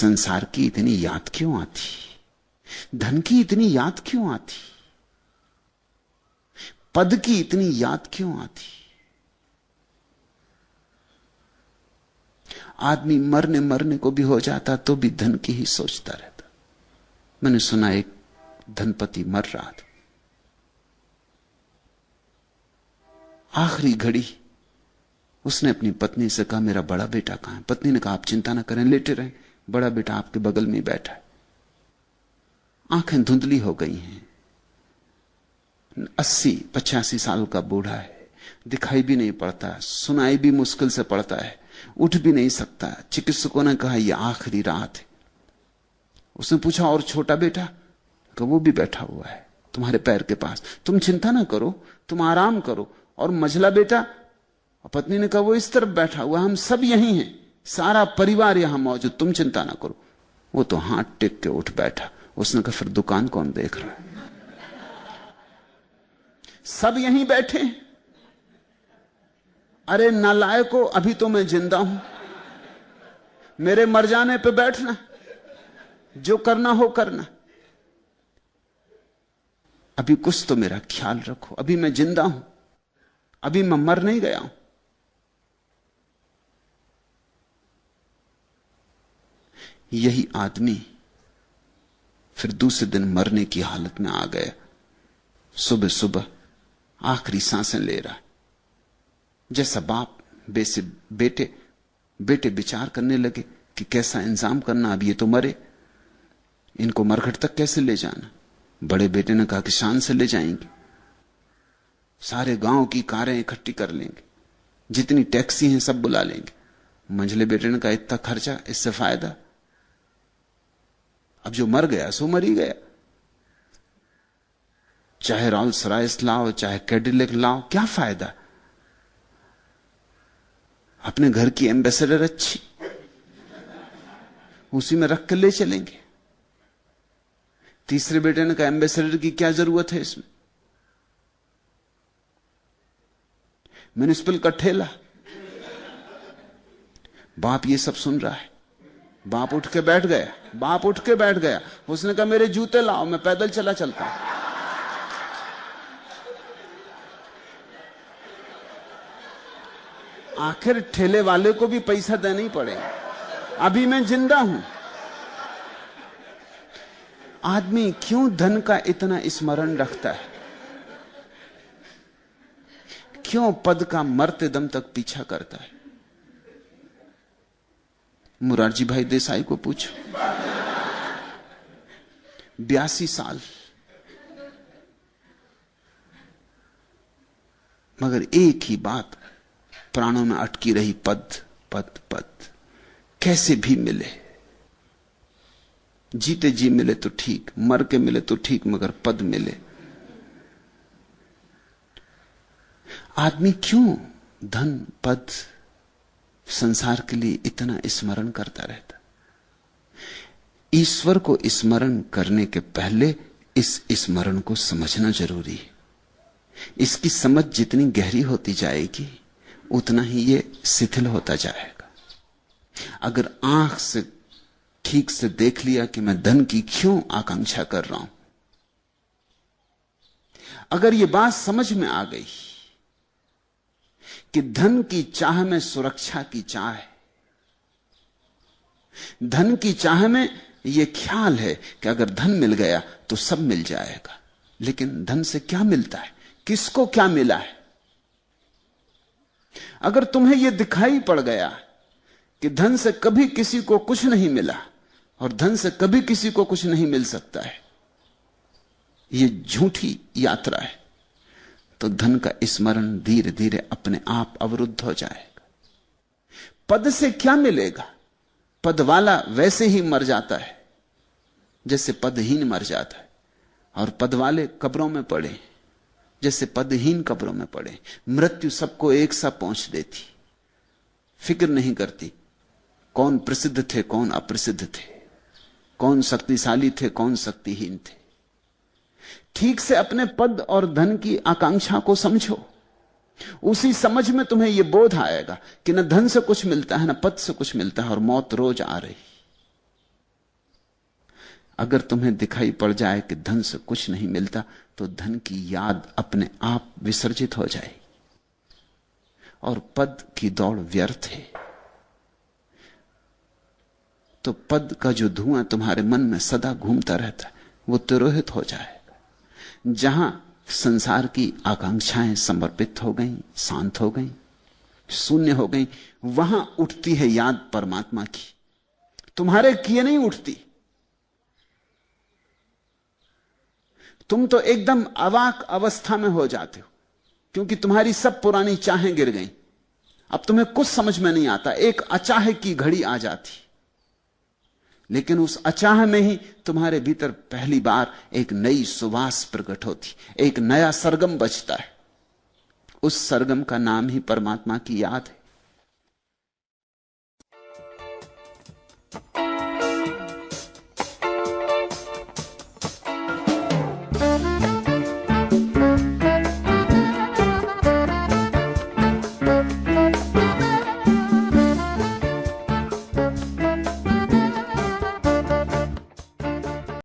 संसार की इतनी याद क्यों आती, धन की इतनी याद क्यों आती, पद की इतनी याद क्यों आती? आदमी मरने मरने को भी हो जाता तो भी धन की ही सोचता रहता। मैंने सुना एक धनपति मर रहा था, आखिरी घड़ी उसने अपनी पत्नी से कहा मेरा बड़ा बेटा कहां है? पत्नी ने कहा आप चिंता ना करें, लेटे रहें, बड़ा बेटा आपके बगल में बैठा है। आंखें धुंधली हो गई हैं, 80-85 साल का बूढ़ा है, दिखाई भी नहीं पड़ता, सुनाई भी मुश्किल से पड़ता है, उठ भी नहीं सकता। चिकित्सकों ने कहा यह आखिरी रात है। उसने पूछा और छोटा बेटा? कहा वो भी बैठा हुआ है तुम्हारे पैर के पास, तुम चिंता ना करो, तुम आराम करो। और मझला बेटा? पत्नी ने कहा वो इस तरफ बैठा हुआ, हम सब यहीं हैं, सारा परिवार यहां मौजूद, तुम चिंता ना करो। वो तो हाथ टेक के उठ बैठा। उसने कहा फिर दुकान कौन देख रहा है? सब यहीं बैठे। अरे नालायको, अभी तो मैं जिंदा हूं, मेरे मर जाने पे बैठना, जो करना हो करना, अभी कुछ तो मेरा ख्याल रखो, अभी मैं जिंदा हूं, अभी मैं मर नहीं गया हूं। यही आदमी फिर दूसरे दिन मरने की हालत में आ गया। सुबह सुबह आखिरी सांसें ले रहा है। जैसा बाप बेटे विचार करने लगे कि कैसा इंतजाम करना, अब ये तो मरे, इनको मरघट तक कैसे ले जाना। बड़े बेटे ने कहा कि शान से ले जाएंगे, सारे गांव की कारें इकट्ठी कर लेंगे, जितनी टैक्सी हैं सब बुला लेंगे। मंझले बेटे ने कहा इतना खर्चा, इससे फायदा, अब जो मर गया सो मर ही गया, चाहे रॉल्स रॉयस लाओ, चाहे कैडिलैक लाओ, क्या फायदा। अपने घर की एम्बेसडर अच्छी, उसी में रख कर ले चलेंगे। तीसरे बेटे ने कहा एम्बेसडर की क्या जरूरत है इसमें, म्युनिसिपल का ठेला। बाप ये सब सुन रहा है। बाप उठ के बैठ गया। उसने कहा मेरे जूते लाओ, मैं पैदल चलता हूं। आखिर ठेले वाले को भी पैसा देना ही पड़ेगा, अभी मैं जिंदा हूं। आदमी क्यों धन का इतना स्मरण रखता है? क्यों पद का मरते दम तक पीछा करता है? मुरारजी भाई देसाई को पूछो, 82 साल, मगर एक ही बात प्राणों में अटकी रही, पद पद पद। कैसे भी मिले, जीते जी मिले तो ठीक, मर के मिले तो ठीक, मगर पद मिले। आदमी क्यों धन पद संसार के लिए इतना स्मरण करता रहता? ईश्वर को स्मरण करने के पहले इस स्मरण को समझना जरूरी है। इसकी समझ जितनी गहरी होती जाएगी उतना ही ये शिथिल होता जाएगा। अगर आंख से ठीक से देख लिया कि मैं धन की क्यों आकांक्षा कर रहा हूं, अगर ये बात समझ में आ गई कि धन की चाह में सुरक्षा की चाह है, धन की चाह में यह ख्याल है कि अगर धन मिल गया तो सब मिल जाएगा, लेकिन धन से क्या मिलता है, किसको क्या मिला है? अगर तुम्हें यह दिखाई पड़ गया कि धन से कभी किसी को कुछ नहीं मिला और धन से कभी किसी को कुछ नहीं मिल सकता है, यह झूठी यात्रा है, तो धन का स्मरण धीरे धीरे अपने आप अवरुद्ध हो जाएगा। पद से क्या मिलेगा? पद वाला वैसे ही मर जाता है जैसे पदहीन मर जाता है, और पद वाले कब्रों में पड़े जैसे पदहीन कब्रों में पड़े। मृत्यु सबको एक सा पहुंच देती, फिक्र नहीं करती कौन प्रसिद्ध थे कौन अप्रसिद्ध थे, कौन शक्तिशाली थे कौन शक्तिहीन थे। ठीक से अपने पद और धन की आकांक्षा को समझो, उसी समझ में तुम्हें यह बोध आएगा कि न धन से कुछ मिलता है न पद से कुछ मिलता है, और मौत रोज आ रही। अगर तुम्हें दिखाई पड़ जाए कि धन से कुछ नहीं मिलता, तो धन की याद अपने आप विसर्जित हो जाए और पद की दौड़ व्यर्थ है। तो पद का जो धुआं तुम्हारे मन में सदा घूमता रहता है, वो तिरोहित हो जाएगा। जहां संसार की आकांक्षाएं समर्पित हो गईं, शांत हो गईं, शून्य हो गईं, वहां उठती है याद परमात्मा की। तुम्हारे किए नहीं उठती। तुम तो एकदम अवाक अवस्था में हो जाते हो, क्योंकि तुम्हारी सब पुरानी चाहें गिर गईं। अब तुम्हें कुछ समझ में नहीं आता। एक अचाह की घड़ी आ जाती, लेकिन उस अचाह में ही तुम्हारे भीतर पहली बार एक नई सुवास प्रकट होती, एक नया सरगम बजता है। उस सरगम का नाम ही परमात्मा की याद है।